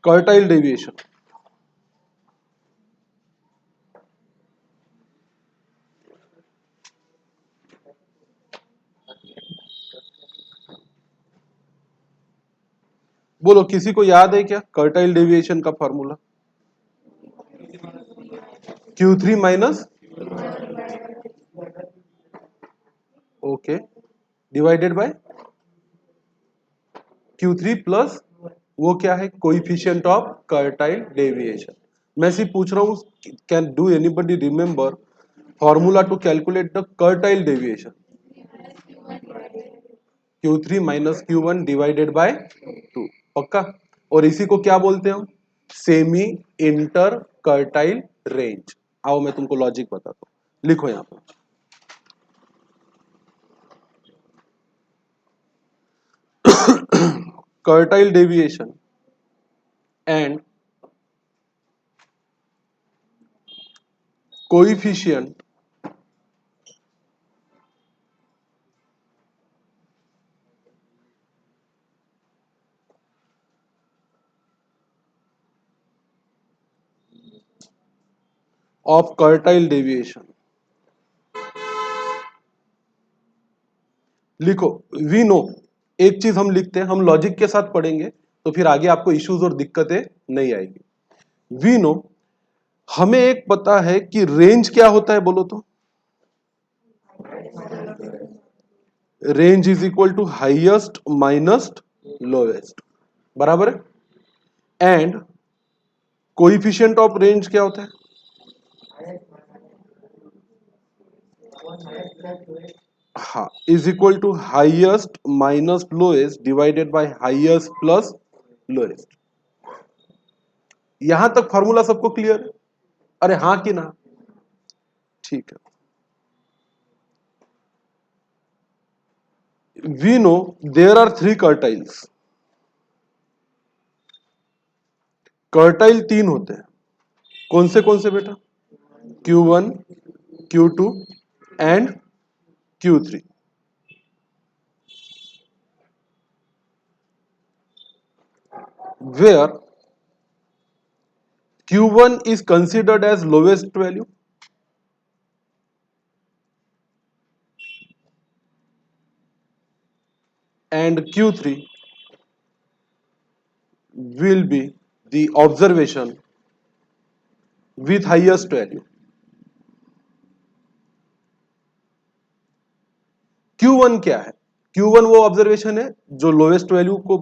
कर्टाइल deviation. बोलो, किसी को याद है क्या कर्टाइल डेविएशन का formula? Q3 minus, okay, divided by Q3 plus वो क्या है, कोएफिशिएंट ऑफ कर्टाइल डेविएशन। मैं सिर्फ पूछ रहा हूं, can do anybody remember formula to calculate the quartile deviation? Q3 minus Q1 divided by 2, पक्का? और इसी को क्या बोलते हैं हम? Semi inter quartile range. आओ मैं तुमको लॉजिक बताता हूं, लिखो यहां पर। Quartile deviation and coefficient of quartile deviation. लिखो, वी नो, एक चीज हम लिखते हैं, हम लॉजिक के साथ पढ़ेंगे तो फिर आगे आपको इश्यूज और दिक्कतें नहीं आएगी। वी नो, हमें एक पता है कि रेंज क्या होता है, बोलो तो। Range is equal to highest minus lowest, बराबर है। एंड कोएफिशिएंट ऑफ रेंज क्या होता है? हाँ, is equal to highest minus lowest divided by highest plus lowest. यहां तक फॉर्मूला सबको क्लियर है? अरे हाँ कि ना? ठीक है। We know there are 3 quartiles. Quartile 3 होते हैं। कौन से बेटा? Q1, Q2 and Q3। where Q1 is considered as lowest value and Q3 will be the observation with highest value. Q1 क्या है? Q1 वो ऑब्जर्वेशन है जो लोएस्ट वैल्यू को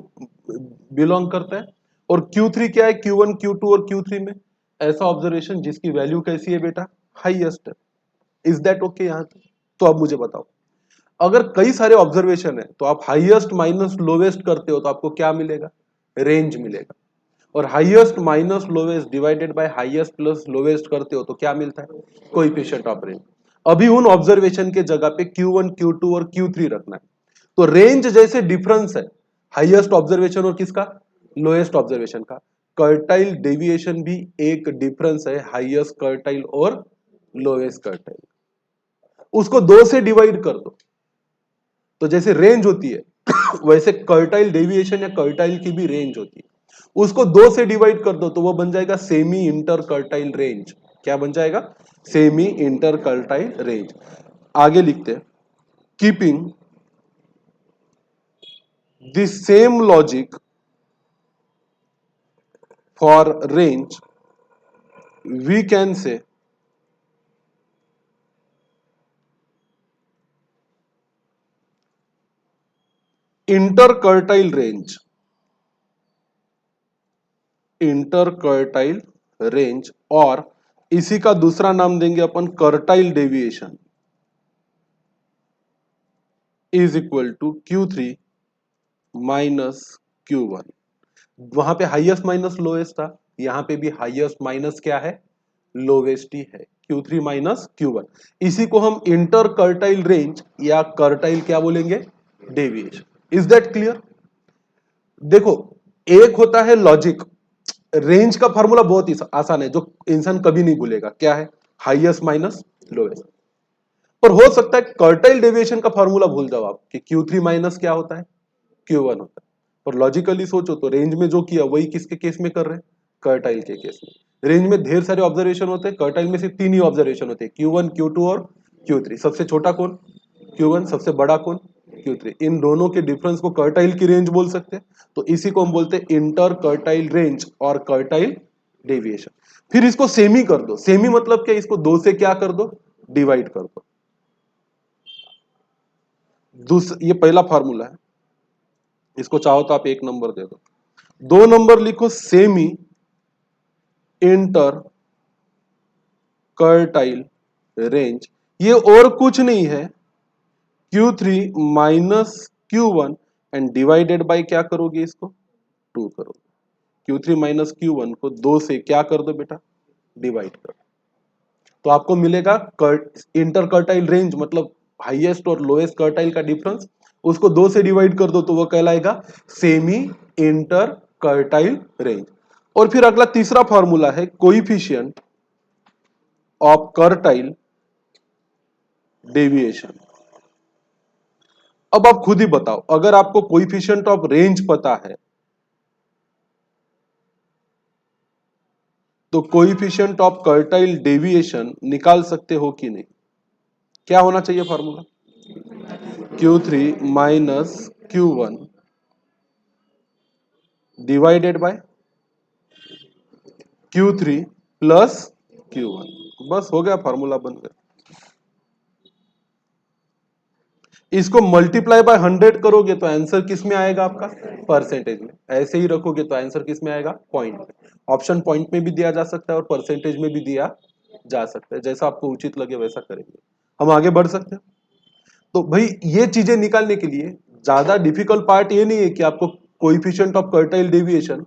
बिलोंग करता है, और Q3 क्या है? Q1, Q2 और Q3 में ऐसा ऑब्जर्वेशन जिसकी वैल्यू कैसी है बेटा? हाईएस्ट है। इज दैट ओके यहां तक? तो अब मुझे बताओ, अगर कई सारे ऑब्जर्वेशन है तो आप हाईएस्ट माइनस लोवेस्ट करते हो तो आपको क्या मिलेगा? रेंज मिलेगा। और highest minus lowest divided by highest plus lowest करते हो तो क्या मिलता है? Coefficient of range. अभी उन ऑब्जर्वेशन के जगह पे Q1, Q2 और Q3 रखना है। तो रेंज जैसे डिफरेंस है हाईएस्ट ऑब्जर्वेशन और किसका? लोएस्ट ऑब्जर्वेशन का। कर्टाइल डेविएशन भी एक डिफरेंस है हाईएस्ट कर्टाइल और लोएस्ट कर्टाइल। उसको 2 से डिवाइड कर दो, तो जैसे रेंज होती है वैसे कर्टाइल डेविएशन या कर्टाइल की भी रेंज होती है। उसको 2 से डिवाइड कर दो तो वो बन जाएगा सेमी इंटर कर्टाइल रेंज। क्या बन जाएगा? Semi inter quartile range. आगे लिखते हैं, keeping the same logic for range we can say inter quartile range, inter quartile range, और इसी का दूसरा नाम देंगे अपन quartile deviation, is equal to Q3 minus Q1। वहां पे हाईएस्ट माइनस लोएस्ट था, यहां पे भी हाईएस्ट माइनस क्या है? लोवेस्ट ही है, Q3 माइनस Q1। इसी को हम इंटर कर्टाइल रेंज या कर्टाइल क्या बोलेंगे? डेविएशन। Is that clear? देखो, एक होता है लॉजिक, रेंज का फॉर्मूला बहुत ही आसान है जो इंसान कभी नहीं भूलेगा, क्या है? Highest minus lowest. पर हो सकता है कर्टाइल डेविएशन का फॉर्मूला भूल जाओ आप कि Q3 माइनस क्या होता है? Q1 होता है। और लॉजिकली सोचो तो रेंज में जो किया वही किसके केस में कर रहे हैं, कर्टाइल के केस में। रेंज में ढेर सारे ऑब्जर्वेशन होते हैं, कर्टाइल में सिर्फ 3 ही ऑब्जर्वेशन होते हैं, Q1 Q2 और Q3। सबसे छोटा कौन, Q1, सबसे बड़ा कौन, Q3। इन दोनों के डिफरेंस को कर्टाइल की रेंज बोल सकते हैं, तो इसी को हम बोलते हैं इंटर कर्टाइल रेंज और कर्टाइल डेविएशन। फिर इसको सेमी कर दो, सेमी मतलब क्या, इसको 2 से क्या कर दो, डिवाइड कर दो। ये पहला फार्मूला है, इसको चाहो तो आप 1 नंबर दे दो। 2 नंबर लिखो सेमी इंटर कर्टाइल रेंज, ये और कुछ नहीं है Q3 minus Q1 and divided by क्या करोगे, इसको 2 करोगे। Q3 माइनस Q1 को 2 से क्या कर दो बेटा, डिवाइड कर, तो आपको मिलेगा इंटर कर्टाइल रेंज मतलब हाईएस्ट और लोएस्ट कर्टाइल का डिफरेंस, उसको 2 से डिवाइड कर दो तो वो कहलाएगा सेमी इंटर कर्टाइल रेंज। और फिर अगला तीसरा फॉर्मूला है कोइफिशिएंट ऑफ कर्टाइल डेविएशन। अब आप खुद ही बताओ, अगर आपको कोइफिशिएंट ऑफ रेंज पता है तो कोइफिशिएंट ऑफ कर्टाइल डेविएशन निकाल सकते हो कि नहीं। क्या होना चाहिए formula, Q3 minus Q1 divided bye Q3 plus Q1, बस हो गया, फॉर्मूला बन गया। इसको मल्टीप्लाई बाय 100 करोगे तो आंसर किस में आएगा आपका, परसेंटेज में। ऐसे ही रखोगे तो आंसर किस में आएगा, पॉइंट में। ऑप्शन पॉइंट में भी दिया जा सकता है और परसेंटेज में भी दिया जा सकता है, जैसा आपको उचित लगे वैसा करेंगे। हम आगे बढ़ सकते हैं। तो भाई ये चीजें निकालने के लिए ज्यादा डिफिकल्ट पार्ट ये नहीं है कि आपको कोएफिशिएंट ऑफ कर्टाइल डेविएशन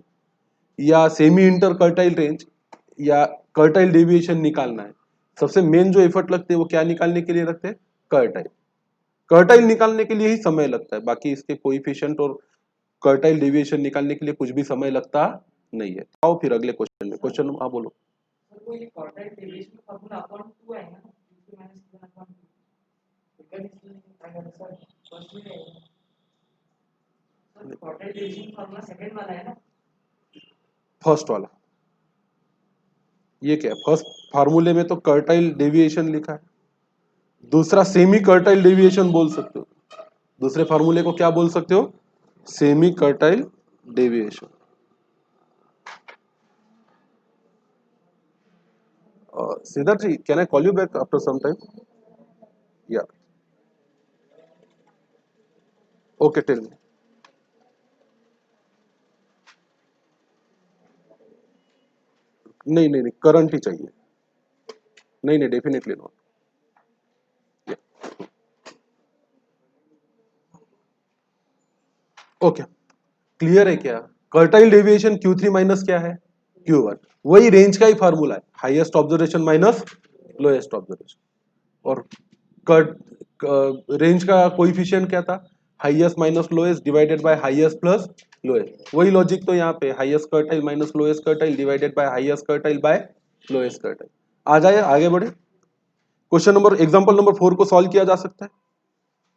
या सेमी इंटर कर्टाइल रेंज या कर्टाइल डेविएशन निकालना है। सबसे मेन जो एफर्ट लगते हैं वो क्या निकालने के लिए लगते हैं, कर्टाइल। कर्टाइल निकालने के लिए ही समय लगता है, बाकी इसके कोएफिशिएंट और कर्टाइल डेविएशन निकालने के लिए कुछ भी समय लगता नहीं है। आओ फिर अगले क्वेश्चन में, क्वेश्चन हाँ बोलो। फर्स्ट वाला ये क्या है, फर्स्ट फार्मूले में तो कर्टाइल डेविएशन लिखा है, दूसरा सेमी कर्टाइल डेविएशन बोल सकते हो। दूसरे फार्मूले को क्या बोल सकते हो, semi quartile deviation. Siddharth ji, can I call you back after some time? या ओके, टेल मी। नहीं नहीं नहीं, करंट ही चाहिए। नहीं नहीं, डेफिनेटली नॉट। ओके, क्लियर है क्या। कर्टाइल डेविएशन Q3 माइनस क्या है, Q1। वही रेंज का ही फार्मूला है, highest observation minus lowest observation. और कर्ट रेंज का कोएफिशिएंट क्या था, highest minus lowest divided by highest plus lowest. वही लॉजिक तो यहाँ पे, highest quartile minus lowest quartile divided by highest quartile by lowest quartile. आ जाए आगे बढ़े। क्वेश्चन नंबर एग्जांपल नंबर 4 को सॉल्व किया जा सकता है।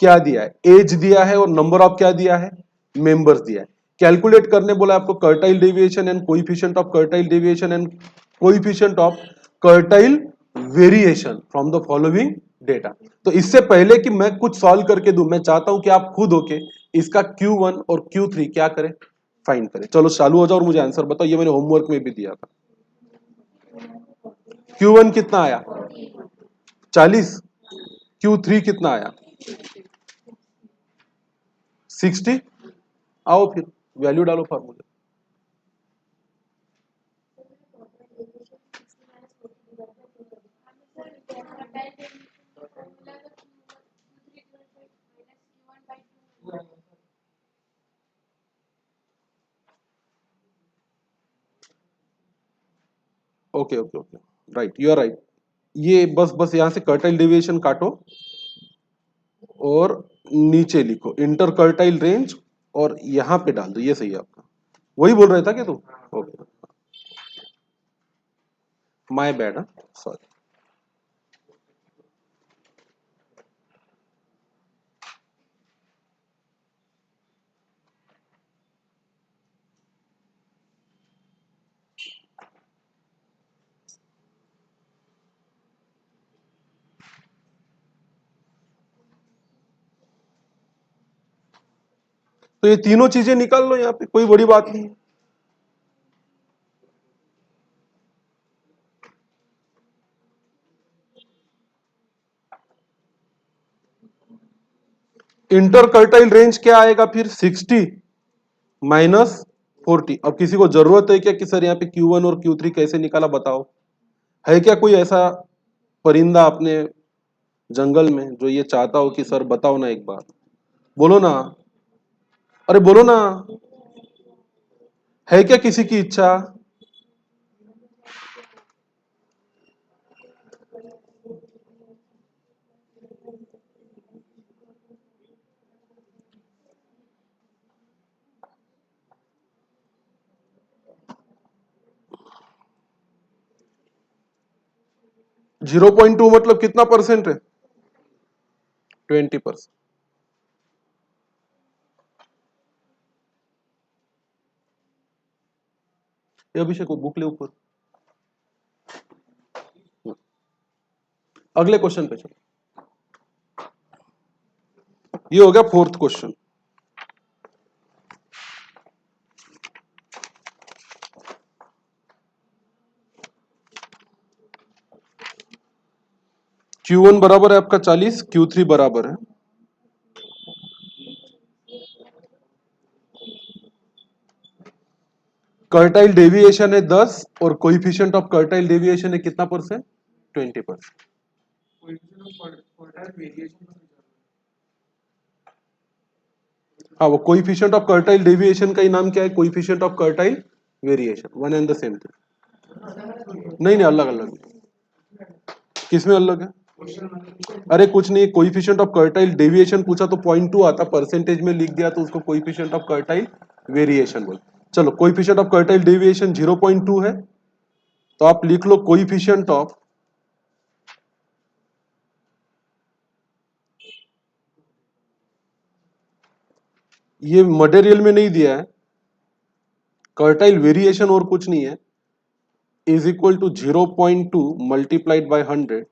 क्या दिया है, एज दिया है और नंबर ऑफ क्या दिया है, मेंबर्स दिया है। कैलकुलेट करने बोला आपको quartile deviation and coefficient of quartile deviation and coefficient of quartile variation from the following data. तो इससे पहले कि मैं कुछ सॉल्व करके दूं, मैं चाहता हूं कि आप खुद होके इसका Q1 और Q3 क्या करें, फाइंड करें। चलो चालू हो जाओ और मुझे आंसर बताओ, ये मैंने होमवर्क में भी दिया था। Q1 कितना आया 40, Q3 कितना आया 60। आओ फिर वैल्यू डालो फॉर्मूले। Okay okay okay, right, you are right. ये बस बस यहां से कर्टाइल डेविएशन काटो और नीचे लिखो इंटर कर्टाइल रेंज और यहां पे डाल दो, ये सही है आपका। वही बोल रहा था क्या तू, ओके, माय बैड, सॉरी। तो ये तीनों चीजें निकाल लो यहाँ पे, कोई बड़ी बात नहीं है। इंटरकर्टाइल रेंज क्या आएगा फिर, 60 माइनस 40। अब किसी को जरूरत है क्या कि सर यहाँ पे Q1 और Q3 कैसे निकाला, बताओ। है क्या कोई ऐसा परिंदा अपने जंगल में जो ये चाहता हो कि सर बताओ ना एक बार, बोलो ना, अरे बोलो ना, है क्या किसी की इच्छा? 0.2 मतलब कितना परसेंट है? 20%। ये अभिषेक को बुक ले ऊपर। अगले क्वेश्चन पे चलो। ये हो गया फोर्थ क्वेश्चन। Q1 बराबर है आपका 40, Q3 बराबर है कर्टाइल डेविएशन है 10 और कोइफिशिएंट ऑफ कर्टाइल डेविएशन है कितना परसेंट? 20%। हाँ, वो कोइफिशिएंट ऑफ कर्टाइल डेविएशन का ही नाम क्या है? Coefficient of quartile variation, one and the same thing. नहीं नहीं, अलग अलग। किसमें अलग है? अरे कुछ नहीं, कोइफिशिएंट ऑफ कर्टाइल डेविएशन पूछा तो 0.2 आता, परसेंटेज में लिख दिया तो उसको कोइफिशिएंट ऑफ कर्टाइल वेरिएशन बोल। चलो, कोइफिशिएंट ऑफ कर्टाइल डेविएशन 0.2 है, तो आप लिख लो कोइफिशिएंट ऑफ, ये मटेरियल में नहीं दिया है, कर्टाइल वेरिएशन और कुछ नहीं है, is equal to 0.2 multiplied by 100,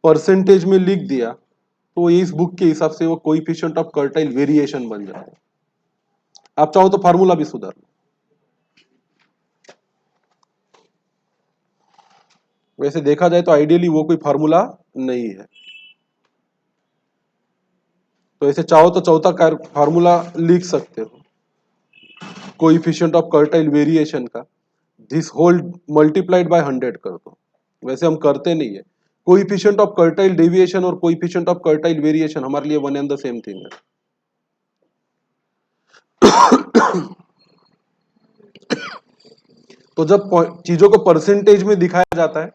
percentage में लिख दिया तो इस बुक के हिसाब से वो कोइफिशिएंट ऑफ कर्टाइल वेरिएशन बन जाता है। आप चाहो तो फार्मूला भी सुधार लो। वैसे देखा जाए तो आइडियली वो कोई फार्मूला नहीं है, तो ऐसे चाहो तो चौथा फार्मूला लिख सकते हो कोइफिशिएंट ऑफ कर्टाइल वेरिएशन का, दिस होल मल्टीप्लाइड बाय 100 कर दो। वैसे हम करते नहीं है, कोइफिशिएंट ऑफ कर्टाइल डेविएशन और कोइफिशिएंट ऑफ कर्टाइल वेरिएशन हमारे लिए one and the same thing है। तो जब चीजों को परसेंटेज में दिखाया जाता है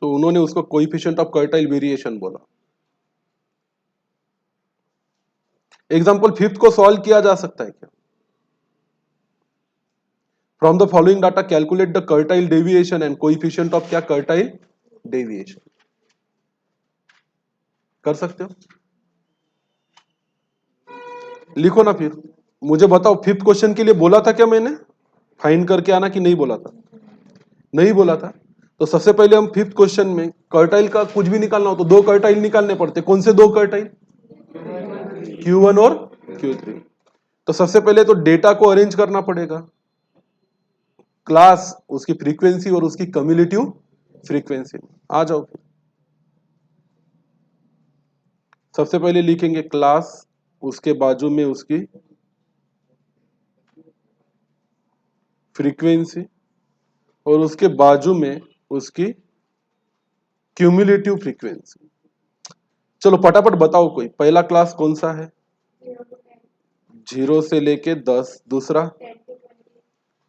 तो उन्होंने उसको कोइफिशिएंट ऑफ कर्टाइल वेरिएशन बोला। एग्जांपल फिफ्थ को सॉल्व किया जा सकता है क्या? From the following data calculate the quartile deviation and coefficient of क्या, कर्टाइल डेविएशन। कर सकते हो, लिखो ना फिर, मुझे बताओ फिफ्थ क्वेश्चन के लिए बोला था क्या मैंने फाइंड करके आना, कि नहीं बोला था? नहीं बोला था। तो सबसे पहले हम फिफ्थ क्वेश्चन में कर्टाइल का कुछ भी निकालना हो तो दो कर्टाइल निकालने पड़ते। कौन से दो कर्टाइल? Q1 और Q3। तो सबसे पहले तो डेटा को अरेंज करना पड़ेगा, क्लास, उसकी फ्रीक्वेंसी और उसकी कम्युलेटिव फ्रीक्वेंसी। आ जाओ, सबसे पहले लिखेंगे क्लास, उसके बाजू में उसकी फ्रीक्वेंसी और उसके बाजू में उसकी क्यूमुलेटिव फ्रीक्वेंसी। चलो फटाफट बताओ, कोई पहला क्लास कौन सा है? 0 से लेके 10। दूसरा?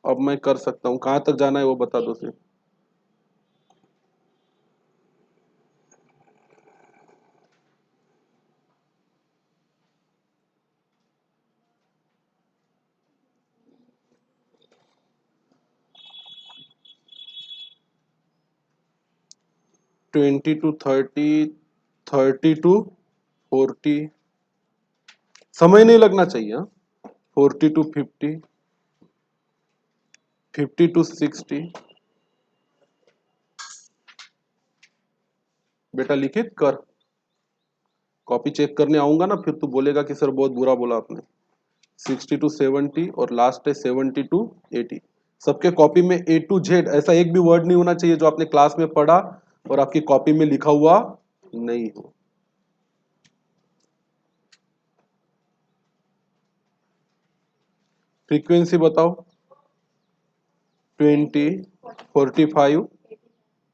अब मैं कर सकता हूं, कहां तक जाना है वो बता दो सिर्फ। 20 टू 30, 30 टू 40, समय नहीं लगना चाहिए, हाँ? 40 टू 50, 50 टू 60। बेटा लिखित कर, कॉपी चेक करने आऊंगा ना फिर तू बोलेगा कि सर बहुत बुरा बोला आपने। 60 to 70 और लास्ट है 70 to 80। सबके कॉपी में A to Z ऐसा एक भी वर्ड नहीं होना चाहिए जो आपने क्लास में पढ़ा और आपकी कॉपी में लिखा हुआ नहीं हो। फ्रीक्वेंसी बताओ। 20, 45,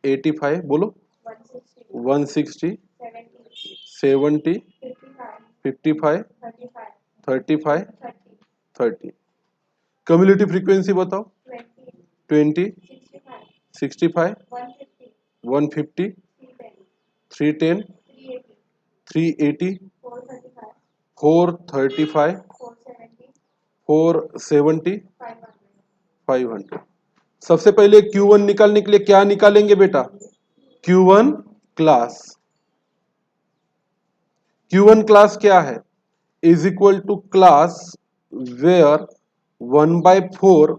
85, बोलो। 160, 70, 55, 35, 30। कम्युलेटिव फ्रीक्वेंसी बताओ। 20, 65, 150, 310, 380, 435, 470, 500। सबसे पहले Q1 निकालने के लिए क्या निकालेंगे बेटा? Q1 class. Q1 क्लास क्या है? Is equal to class where 1/4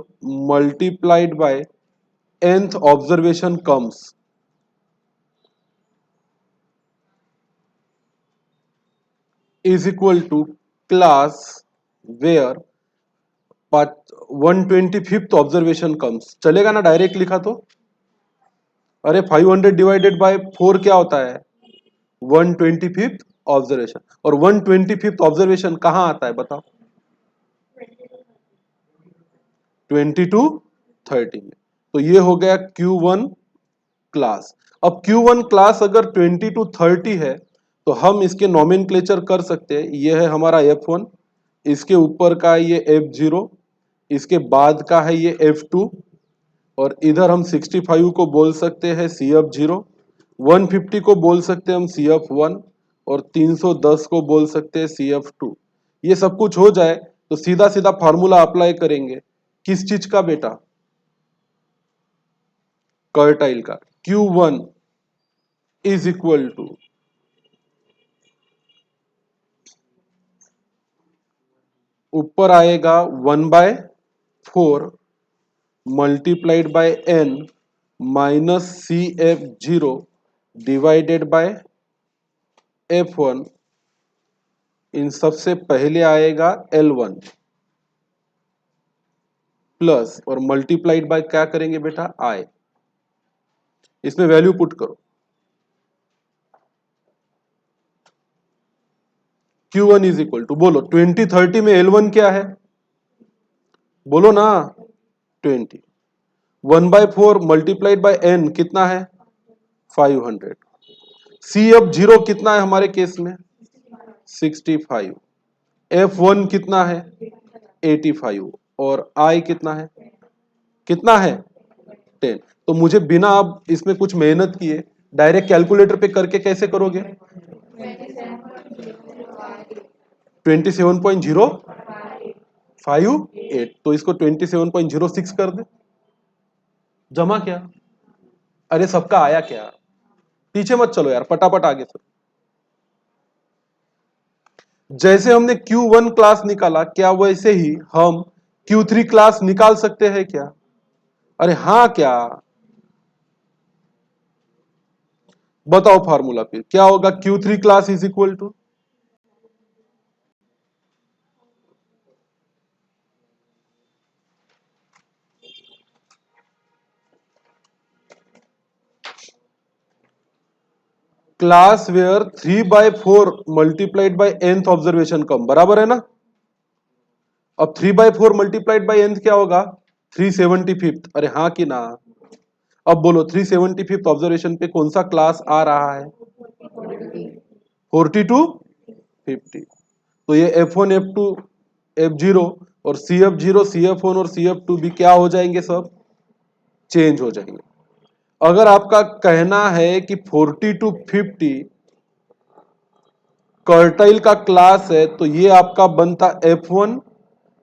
multiplied by nth observation comes. Is equal to class where 125th observation comes. चलेगा ना डायरेक्ट लिखा तो? अरे 500 डिवाइडेड बाय 4 क्या होता है? 125th observation. और 125th ऑब्जर्वेशन कहां आता है बताओ? 20 to 30 में। तो ये हो गया Q1 क्लास। अब Q1 क्लास अगर 20 to 30 है तो हम इसके नॉमेनक्लेचर कर सकते हैं। ये है हमारा F1, इसके ऊपर का है ये F0, इसके बाद का है ये F2, और इधर हम 65 को बोल सकते हैं CF0, 150 को बोल सकते हैं हम CF1, और 310 को बोल सकते हैं CF2। ये सब कुछ हो जाए तो सीधा सीधा फार्मूला अप्लाई करेंगे। किस चीज का बेटा? कर्टाइल का। Q1 इज इक्वल टू ऊपर आएगा 1/4 multiplied bye n minus CF0 divided by F1। इन सबसे पहले आएगा L1 प्लस और मल्टीप्लाइड बाय क्या करेंगे बेटा? I। इसमें वैल्यू पुट करो। Q1 इज इक्वल टू बोलो 2030 में L1 क्या है? बोलो ना। 20। 1/4 मल्टीप्लाइड बाय n कितना है? 500। CF0 कितना है हमारे केस में? 65। F1 कितना है? 85। और I कितना है? कितना है? 10। तो मुझे बिना अब इसमें कुछ मेहनत किए डायरेक्ट कैलकुलेटर पे करके कैसे करोगे? 27.058। तो इसको 27.06 कर दे। जमा क्या? अरे सबका आया क्या? पीछे मत चलो यार, फटाफट आगे चलो। जैसे हमने Q1 क्लास निकाला, क्या वैसे ही हम Q3 क्लास निकाल सकते हैं क्या? अरे हाँ क्या? बताओ फार्मूला फिर क्या होगा? Q3 class is equal to class where 3/4 multiplied by nth observation come, बराबर है ना? अब 3/4 मल्टीप्लाइड बाय nth क्या होगा? 375। अरे हाँ कि ना? अब बोलो 375 ऑब्जर्वेशन पे कौन सा क्लास आ रहा है? 42, 50। तो ये F1, F2, F0 और CF0, CF1 और CF2 भी क्या हो जाएंगे? सब चेंज हो जाएंगे। अगर आपका कहना है कि 40 to 50 कर्टाइल का क्लास है तो ये आपका बनता F1,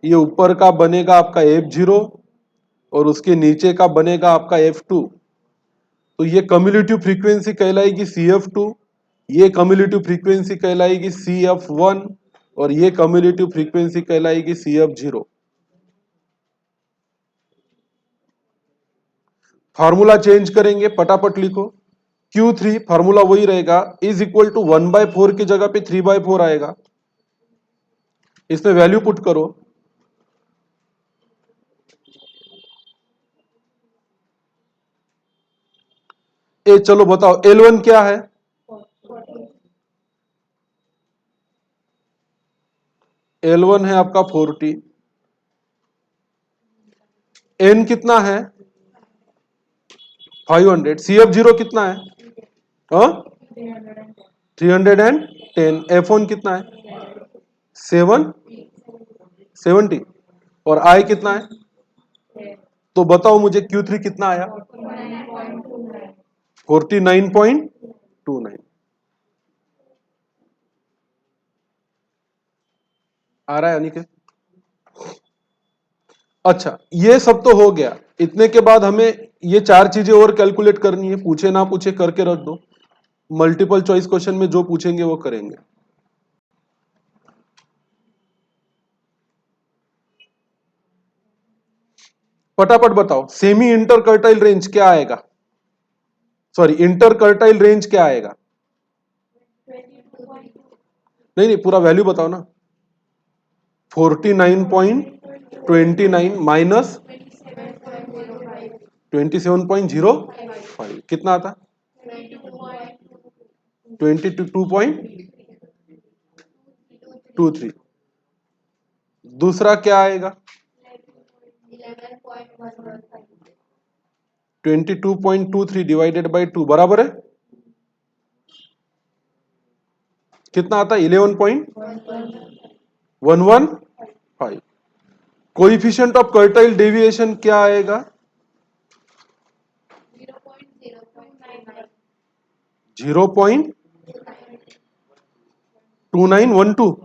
ये ऊपर का बनेगा आपका F0 और उसके नीचे का बनेगा आपका F2। तो ये कम्युलेटिव फ्रीक्वेंसी कहलाएगी CF2, ये कम्युलेटिव फ्रीक्वेंसी कहलाएगी CF1 और ये कम्युलेटिव फ्रीक्वेंसी कहलाएगी CF0। फार्मूला चेंज करेंगे, फटाफट लिखो। Q3 फार्मूला वही रहेगा, इज इक्वल टू 1/4 की जगह पे 3/4 आएगा। इसमें वैल्यू पुट करो। ए चलो बताओ L1 क्या है? L1 है आपका 40। N कितना है? 500। CF0 कितना है? हाँ 310। F1 कितना है? 770। और I कितना है? तो बताओ मुझे Q3 कितना आया? 49.29। आ रहा है यानी कि अच्छा, ये सब तो हो गया। इतने के बाद हमें ये चार चीजें और कैलकुलेट करनी है, पूछे ना पूछे करके रख दो। मल्टीपल चॉइस क्वेश्चन में जो पूछेंगे वो करेंगे। फटाफट बताओ, सेमी इंटरकर्टाइल रेंज क्या आएगा? सॉरी, इंटरकर्टाइल रेंज क्या आएगा? नहीं नहीं, पूरा वैल्यू बताओ ना। 49.29 माइनस 27.05 कितना आता? 22.23। दूसरा क्या आएगा? 22.23 डिवाइडेड बाई 2 बराबर है कितना आता है? 11.115। कोइफिशिएंट ऑफ कर्टाइल डेविएशन क्या आएगा? 0.2912।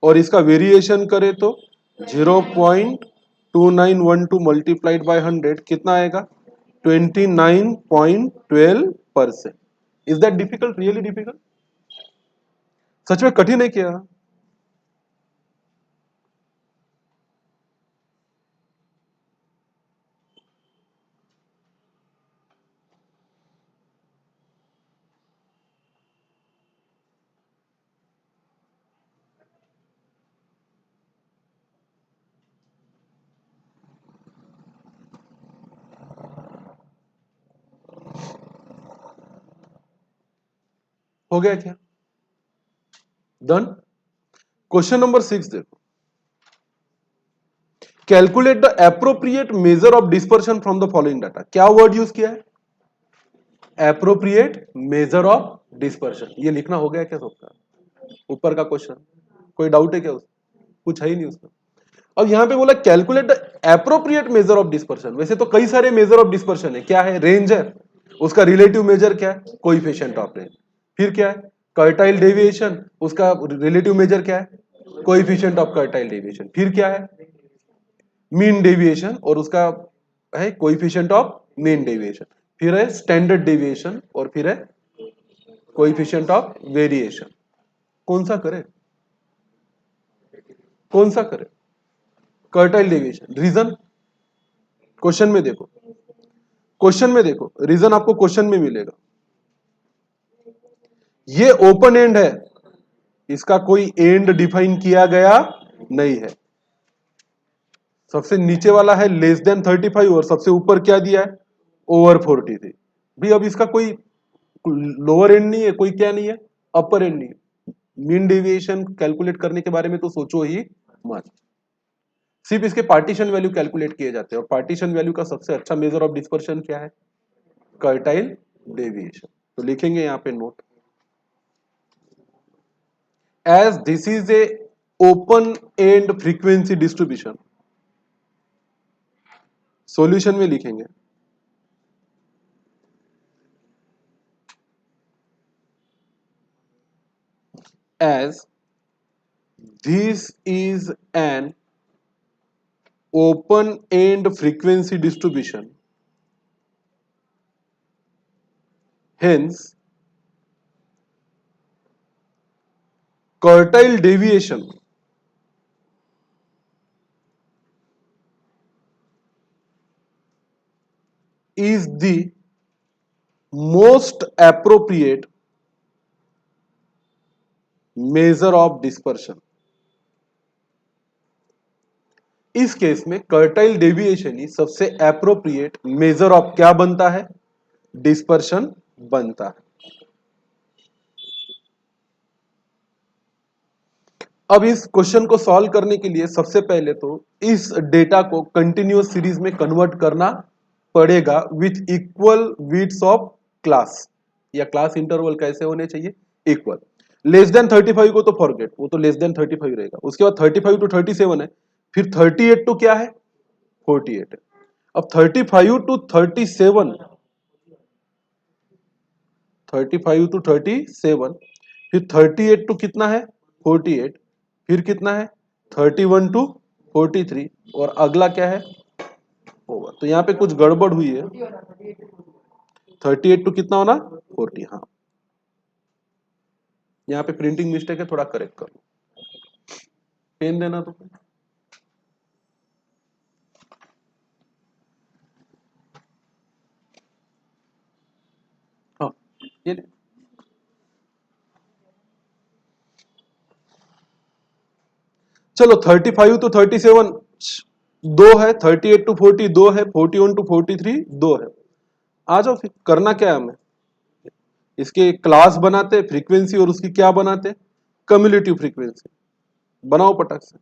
और इसका वेरिएशन करें तो 0.2912 मल्टीप्लाइड बाय 100 कितना आएगा? 29.12%। Is that difficult? Really difficult? सच में कठिन है क्या? हो गया क्या? डन। क्वेश्चन नंबर 6 देखो। Calculate the appropriate measure of dispersion from the following data. क्या वर्ड यूज किया है? Appropriate measure of dispersion. ये लिखना हो गया क्या सबका? ऊपर का क्वेश्चन कोई डाउट है क्या? उस कुछ है ही नहीं उसका। अब यहां पे बोला calculate the appropriate measure of dispersion. वैसे तो कई सारे मेजर ऑफ डिस्पर्शन है। क्या है? रेंज है, उसका रिलेटिव मेजर क्या है? Coefficient of range. फिर क्या है? कर्टाइल डेविएशन, उसका रिलेटिव मेजर क्या है? Coefficient of quartile deviation. फिर क्या है? मीन डेविएशन, और उसका है कोएफिशिएंट ऑफ मीन डेविएशन। फिर है स्टैंडर्ड डेविएशन, और फिर है कोएफिशिएंट ऑफ वेरिएशन। कौन सा करे? कौन सा करे? कर्टाइल डेविएशन। रीजन क्वेश्चन में देखो, क्वेश्चन में देखो, रीजन आपको क्वेश्चन में मिलेगा। ये ओपन एंड है, इसका कोई एंड डिफाइन किया गया नहीं है। सबसे नीचे वाला है लेस देन 35 और सबसे ऊपर क्या दिया है? ओवर 43। भी अब इसका कोई लोअर एंड नहीं है, कोई क्या नहीं है, अपर एंड नहीं है। मीन डेविएशन कैलकुलेट करने के बारे में तो सोचो ही मत। सिर्फ इसके पार्टीशन वैल्यू कैलकुलेट किए जाते हैं, और पार्टीशन वैल्यू का सबसे अच्छा मेजर ऑफ डिस्पर्शन क्या है? Quartile deviation. तो लिखेंगे यहां पे note, as this is a open end frequency distribution। Solution में लिखेंगे as this is an open end frequency distribution, hence quartile deviation is the most appropriate measure of dispersion. इस case में कर्टाइल deviation ही सबसे appropriate measure of क्या बनता है, dispersion बनता है। अब इस क्वेश्चन को सॉल्व करने के लिए सबसे पहले तो इस डेटा को कंटिन्यूअस सीरीज में कन्वर्ट करना पड़ेगा with equal width of class, या क्लास इंटरवल कैसे होने चाहिए, इक्वल। लेस देन 35 को तो फॉरगेट, वो तो लेस देन 35 रहेगा। उसके बाद 35 टू 37 है, फिर 38 टू क्या है, 48 है। अब 35 टू 37, 35 टू 37, फिर 38 टू कितना है, 48, फिर कितना है 31 टू 43, और अगला क्या है, ओवर। तो यहाँ पे कुछ गड़बड़ हुई है, 38 टू कितना होना, 40। हाँ, यहाँ पे प्रिंटिंग मिस्टेक है, थोड़ा करेक्ट कर लो। पेन देना तो, हाँ ये ले। चलो 35 टू 37 दो है, 38 टू 40 दो है, 41 टू 43 दो है। आ जाओ, फिर करना क्या है हमें, इसके क्लास बनाते, फ्रीक्वेंसी और उसकी क्या बनाते, कम्युलेटिव फ्रीक्वेंसी। बनाओ पटक से।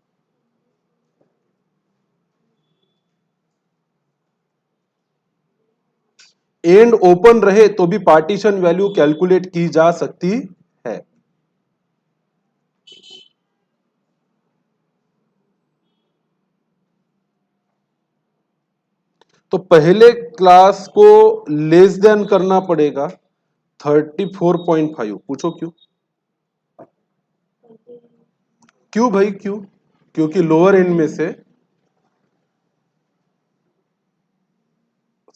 एंड ओपन रहे तो भी पार्टीशन वैल्यू कैलकुलेट की जा सकती है। तो पहले क्लास को लेस देन करना पड़ेगा 34.5। पूछो क्यों, क्यों भाई क्यों, क्योंकि लोअर एंड में से,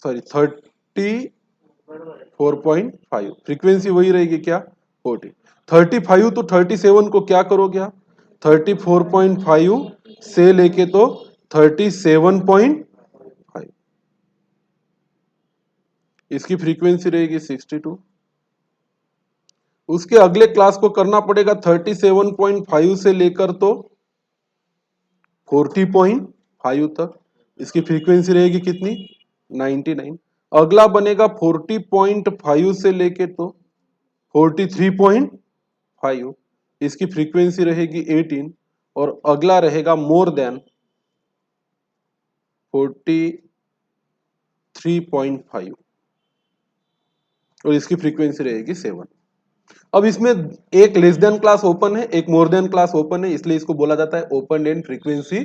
सॉरी 34.5, फ्रीक्वेंसी वही रहेगी क्या, 40। 35 तो 37 को क्या करोगे आप, 34.5 से लेके तो 37.5, इसकी फ्रीक्वेंसी रहेगी 62। उसके अगले क्लास को करना पड़ेगा 37.5 से लेकर तो 40.5 तक, इसकी फ्रीक्वेंसी रहेगी कितनी, 99। अगला बनेगा 40.5 से लेके तो 43.5, इसकी फ्रीक्वेंसी रहेगी 18। और अगला रहेगा मोर देन 43.5, और इसकी फ्रीक्वेंसी रहेगी 7। अब इसमें एक लेस देन क्लास ओपन है, एक मोर देन क्लास ओपन है, इसलिए इसको बोला जाता है ओपन एंड फ्रीक्वेंसी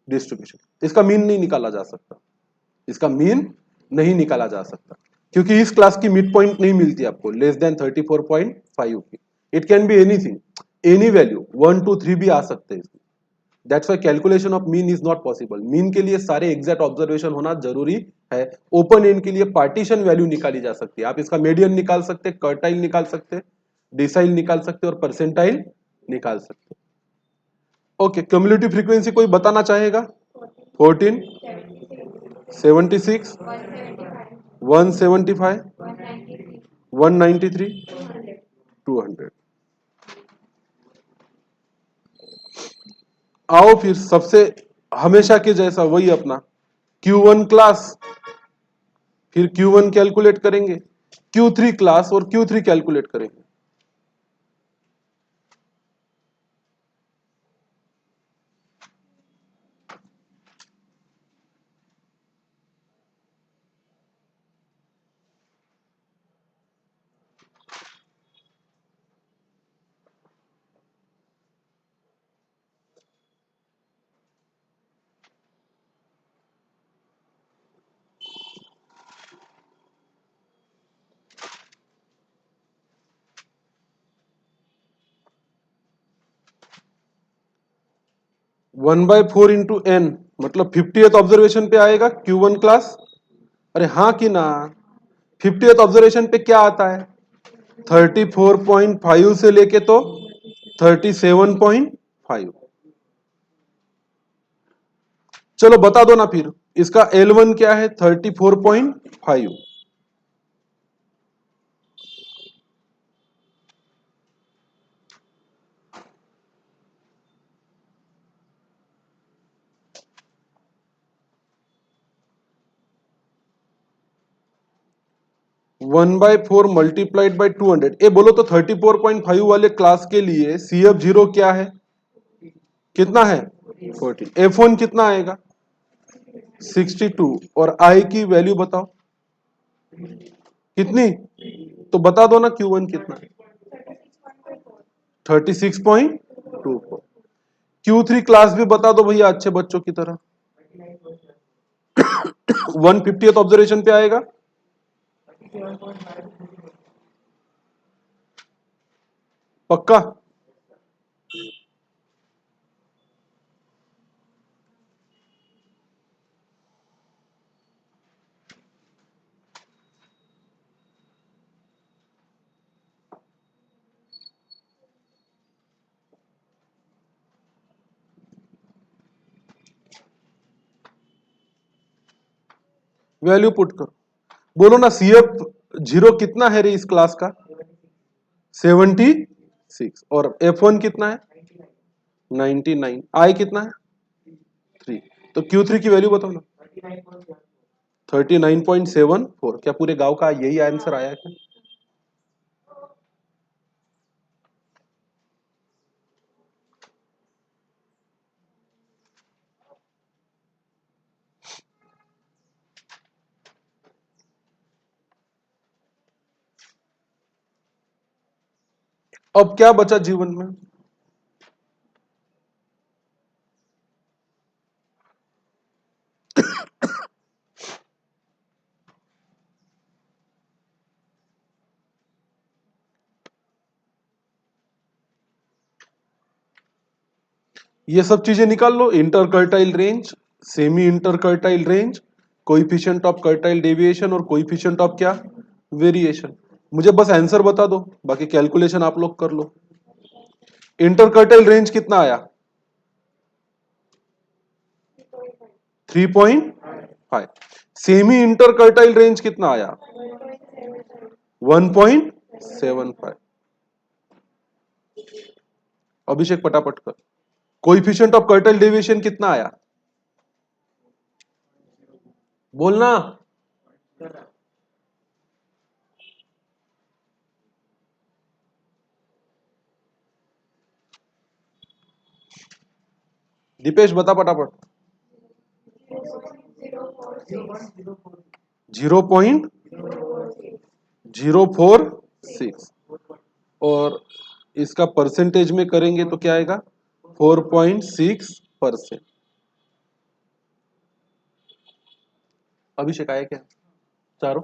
डिस्ट्रीब्यूशन। इसका मीन नहीं निकाला जा सकता, इसका मीन नहीं निकाला जा सकता, क्योंकि इस क्लास की मिड पॉइंट नहीं मिलती आपको लेस देन 34.5 की। It can be anything, any value 1 2 3 भी आ सकते हैं। That's why calculation of mean is not possible. Mean के लिए सारे एग्जैक्ट ऑब्जर्वेशन होना जरूरी है। ओपन एंड के लिए पार्टीशन वैल्यू निकाली जा सकती है, आप इसका मीडियन निकाल सकते, कर्टाइल निकाल सकते, डिसाइल निकाल सकते और परसेंटाइल निकाल सकते। ओके, क्यूमुलेटिव फ्रीक्वेंसी कोई बताना चाहेगा, 14, 76, 175, 193, 200। आओ फिर सबसे हमेशा के जैसा वही अपना Q1 क्लास, फिर Q1 कैलकुलेट करेंगे, Q3 क्लास और Q3 कैलकुलेट करेंगे। One by four into N मतलब 50th ऑब्जर्वेशन पे आएगा Q1 क्लास। अरे हाँ कि ना, 50th ऑब्जर्वेशन पे क्या आता है, 34.5 से लेके तो 37.5। चलो बता दो ना फिर, इसका L1 क्या है, 34.5, 1/4 मल्टीप्लाइड बाई 200। ये बोलो तो 34.5 वाले क्लास के लिए CF0 क्या है, कितना है 40। F1 कितना आएगा 62 और I की वैल्यू बताओ कितनी, तो बता दो ना Q1 कितना है 36.24। Q3 क्लास भी बता दो भैया अच्छे बच्चों की तरह। 150th ऑब्जर्वेशन पे आएगा, पक्का। वैल्यू पुट करो, बोलो ना CF0 कितना है रे इस क्लास का 76 और F1 कितना है 99, I कितना है 3, तो Q3 की वैल्यू बताओ ना 39.74। क्या पूरे गांव का यही आंसर आया क्या? अब क्या बचा जीवन में, ये सब चीजें निकाल लो, interquartile range, semi interquartile range, coefficient of quartile deviation और कोएफिशिएंट ऑफ क्या वेरिएशन। मुझे बस आंसर बता दो, बाकी कैलकुलेशन आप लोग कर लो। इंटरकर्टाइल रेंज कितना आया 3.5। सेमी इंटरकर्टाइल रेंज कितना आया 1.75। अभिषेक पटापट कर। कोएफिशिएंट ऑफ कर्टाइल डेविएशन कितना आया बोलना, दीपेश बता पटापट। 0.046 और इसका परसेंटेज में करेंगे तो क्या आएगा 4.6%। अभिषेक आया क्या चारों?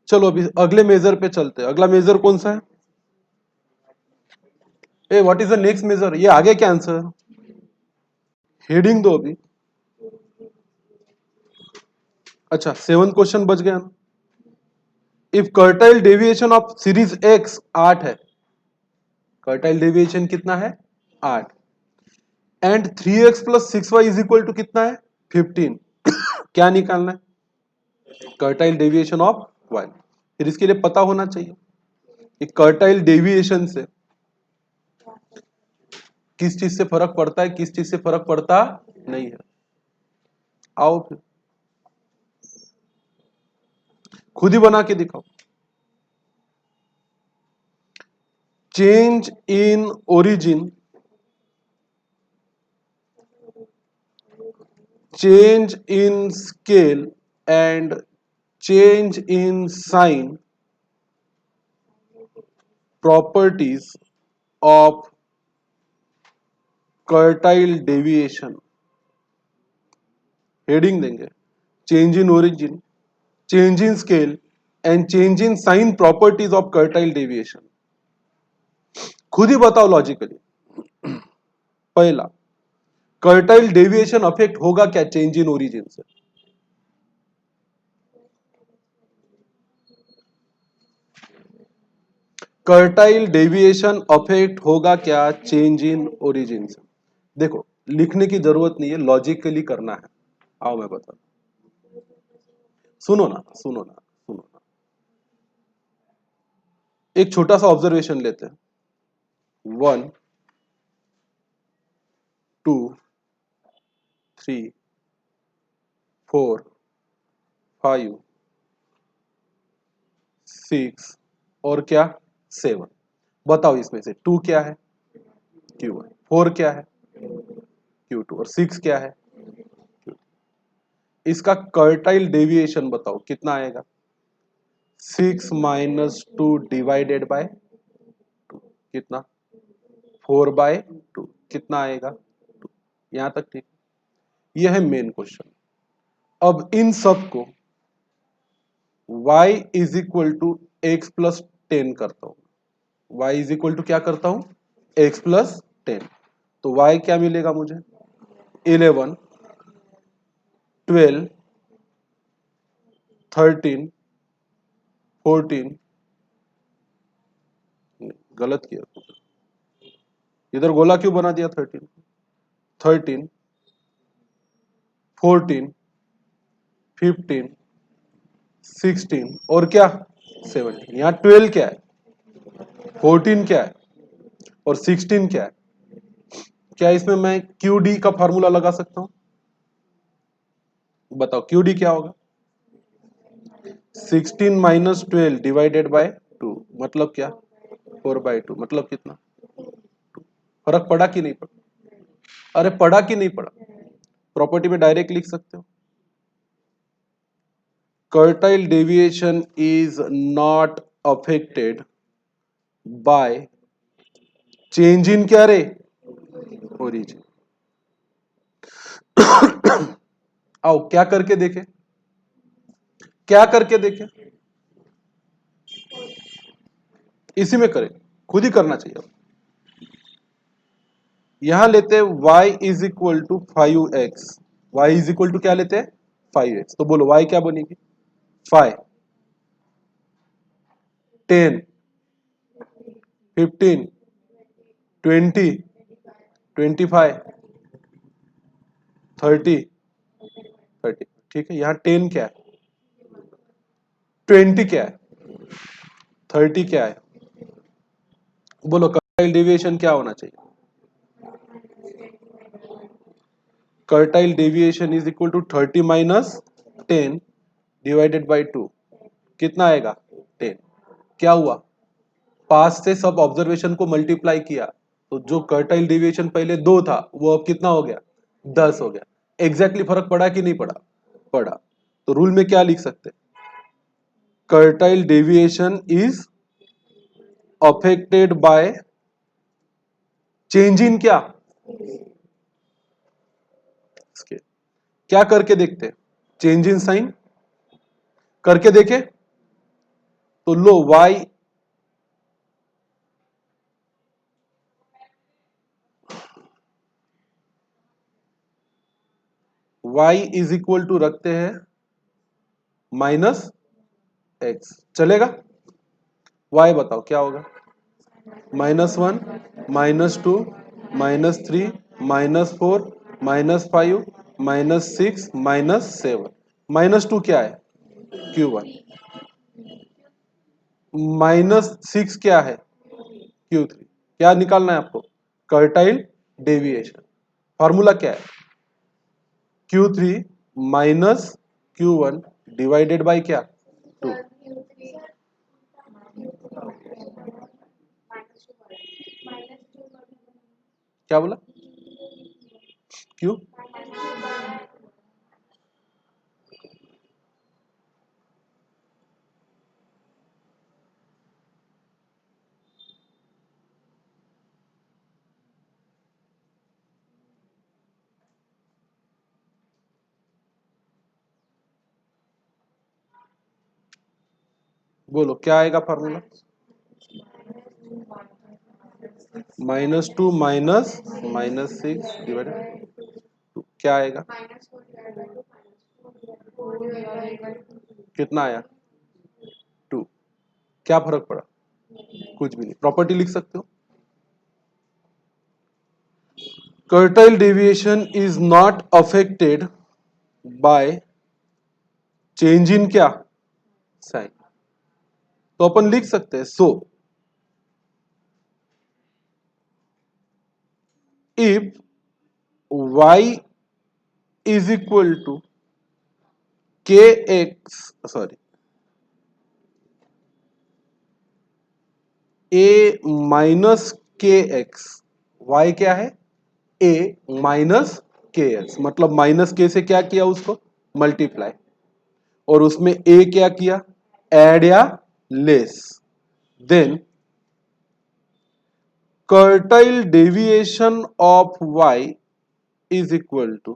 चलो अभी अगले मेजर पे चलते हैं। अगला मेजर कौन सा है? ए what is the next measure, ये आगे क्या आंसर, हेडिंग दो अभी। अच्छा 7 क्वेश्चन बच गया। If quartile deviation of series X 8 है, कर्टाइल डेविएशन कितना है 8, and 3x plus 6y is equal to कितना है 15। क्या निकालना है कर्टाइल डेविएशन ऑफ y। फिर इसके लिए पता होना चाहिए कि कर्टाइल डेविएशन से किस चीज से फर्क पड़ता है, किस चीज से फर्क पड़ता नहीं है। आओ फिर खुद ही बना के दिखाओ। change in origin, change in scale and change in sign properties of quartile deviation. Heading देंगे change in origin, change in scale and change in sign properties of quartile deviation. खुद ही बताओ लॉजिकली। पहला, कर्टाइल डेविएशन अफेक्ट होगा क्या change in origin से? कर्टाइल deviation affect होगा क्या चेंज इन ओरिजिन से? देखो लिखने की जरूरत नहीं है, लॉजिकली करना है। आओ मैं बता, सुनो ना सुनो ना सुनो ना, एक छोटा सा ऑब्जर्वेशन लेते हैं। 1 2 3 4 5 6 और क्या 7। बताओ इसमें से 2 क्या है Q1, 4 क्या है Q2 और 6 क्या है Q2। इसका कर्टाइल डेविएशन बताओ कितना आएगा? 6 माइनस 2 डिवाइडेड बाय 2 कितना 4/2 कितना आएगा 2। यहां तक ठीक। यह है मेन क्वेश्चन। अब इन सब को y is equal to X plus 10 करता हूं। y इज इक्वल टू क्या करता हूं x प्लस 10। तो y क्या मिलेगा मुझे 11 12 13 14, गलत किया, इधर गोला क्यों बना दिया 13 13 14 15 16 और क्या 17। यहाँ 12 क्या है 14 क्या है और 16 क्या है? क्या इसमें मैं QD का फॉर्मूला लगा सकता हूं? बताओ QD क्या होगा? 16 माइनस 12 डिवाइडेड बाय 2 मतलब क्या 4/2 मतलब कितना। फर्क पड़ा कि नहीं पड़ा? अरे पड़ा कि नहीं पड़ा? प्रॉपर्टी में डायरेक्ट लिख सकते हो। Quartile deviation is not affected by change in क्या रे ओरिजिन। आओ क्या करके देखे, क्या करके देखे, इसी में करें, खुद ही करना चाहिए। यहां लेते हैं y is equal to 5x, y is equal to क्या लेते हैं 5x। तो बोलो y क्या बनेगी 5 10 15 20 25 30 30। ठीक है, यहां 10 क्या है 20 क्या है 30 क्या है? बोलो कर्टाइल डेविएशन क्या होना चाहिए? Quartile deviation is equal to 30 minus 10 divided by 2 कितना आएगा 10। क्या हुआ पास से सब ऑब्जर्वेशन को मल्टीप्लाई किया तो जो कर्टाइल डेविएशन पहले 2 था वो अब कितना हो गया 10 हो गया। एग्जैक्टली फर्क पड़ा कि नहीं पड़ा? पड़ा। तो रूल में क्या लिख सकते? Quartile deviation is affected by change in क्या स्केल। क्या करके देखते चेंज इन साइन करके देखे तो लो y इज इक्वल टू रखते हैं -x चलेगा। y बताओ क्या होगा -1 -2 -3 -4 -5 -6 -7। -2 क्या है Q1, -6 क्या है Q3। क्या निकालना है आपको कर्टाइल डेविएशन। फॉर्मूला क्या है Q3 minus Q1 divided bye क्या 2। क्या बोला? क्यों? बोलो क्या आएगा फॉर्मूला? -2 माइनस -6 डिवाइडेड 2, क्या आएगा? कितना आया? 2। क्या फर्क पड़ा? कुछ भी नहीं। प्रॉपर्टी लिख सकते हो, quartile deviation is not affected by change in क्या? साइन। तो अपन लिख सकते हैं so if y is equal to K X, sorry, A minus K X, Y क्या है? ए माइनस के एक्स, मतलब माइनस के से क्या किया उसको? मल्टीप्लाई, और उसमें ए क्या किया? ऐड या less. Then quartile deviation of Y is equal to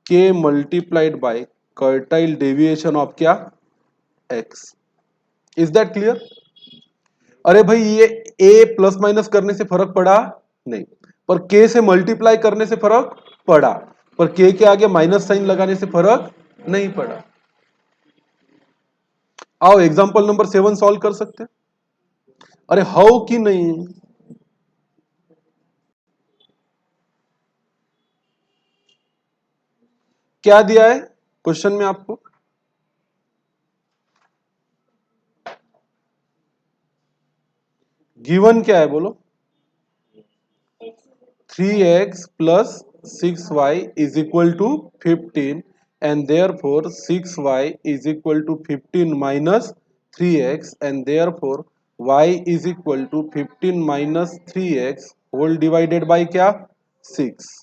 K multiplied by quartile deviation of क्या? एक्स। Is that clear? अरे भाई ये ए प्लस माइनस करने से फर्क पड़ा नहीं, पर के से मल्टीप्लाई करने से फर्क पड़ा, पर के आगे माइनस साइन लगाने से फर्क नहीं पड़ा। आओ एग्जांपल नंबर 7 सॉल्व कर सकते हैं। अरे हाउ कि नहीं? क्या दिया है क्वेश्चन में आपको? गिवन क्या है बोलो? 3x plus 6y is equal to 15, and therefore 6y is equal to 15 minus 3x, and therefore y is equal to 15 minus 3x whole divided by क्या? 6।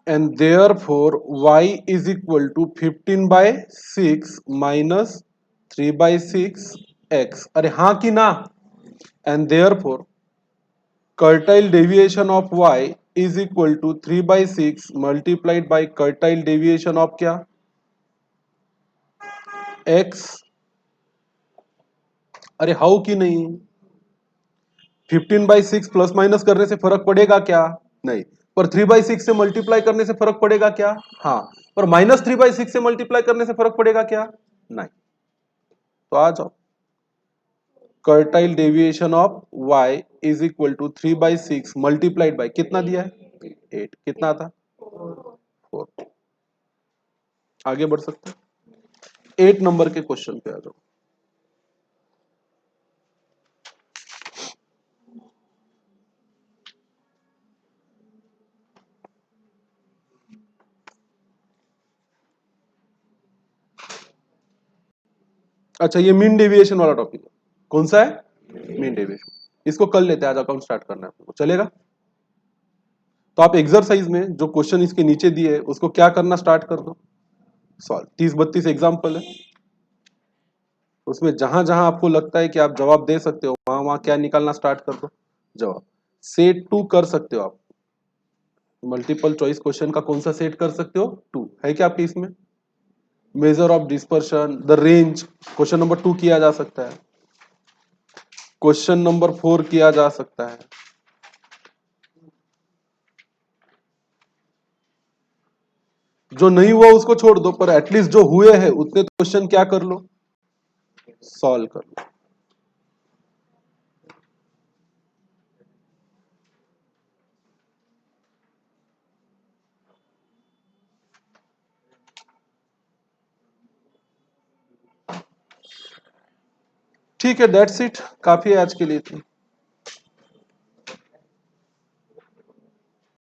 and therefore y is equal to 15 by 6 minus 3 by 6 x। अरे हाँ कि ना? and therefore quartile deviation of y is equal to 3 by 6 multiplied by quartile deviation of क्या? x। अरे हाउ कि नहीं? 15 by 6 प्लस माइनस करने से फर्क पड़ेगा क्या? नहीं। पर 3 by 6 से मल्टीप्लाई करने से फर्क पड़ेगा क्या? हाँ। पर -3 by 6 से मल्टीप्लाई करने से फर्क पड़ेगा क्या? नहीं। तो आ जाओ, quartile deviation of y is equal to 3 by 6 multiplied by कितना दिया है? 8। कितना था? 4। आगे बढ़ सकते हैं। 8 नंबर के क्वेश्चन पे आ जाओ। अच्छा, ये मीन डेविएशन वाला टॉपिक है। कौन सा है? Mean deviation. इसको कल लेते हैं, आज अकाउंट स्टार्ट करना है आपको, चलेगा? तो आप एक्सरसाइज में जो क्वेश्चन इसके नीचे दिए है उसको क्या करना स्टार्ट कर दो, सॉल्व। 30-32 एग्जाम्पल है, उसमें जहां जहां आपको लगता है कि आप जवाब दे सकते हो वहां वहां क्या निकालना स्टार्ट कर दो, जवाब। सेट 2 कर सकते हो आप, मल्टीपल चॉइस क्वेश्चन का कौन सा सेट कर सकते हो? 2 है क्या आपके इसमें? Measure of dispersion, the range, question number 2 किया जा सकता है, क्वेश्चन नंबर 4 किया जा सकता है। जो नहीं हुआ उसको छोड़ दो, पर एटलीस्ट जो हुए हैं उतने क्वेश्चन क्या कर लो? सॉल्व कर लो। ठीक है, दैट्स इट, काफी है आज के लिए।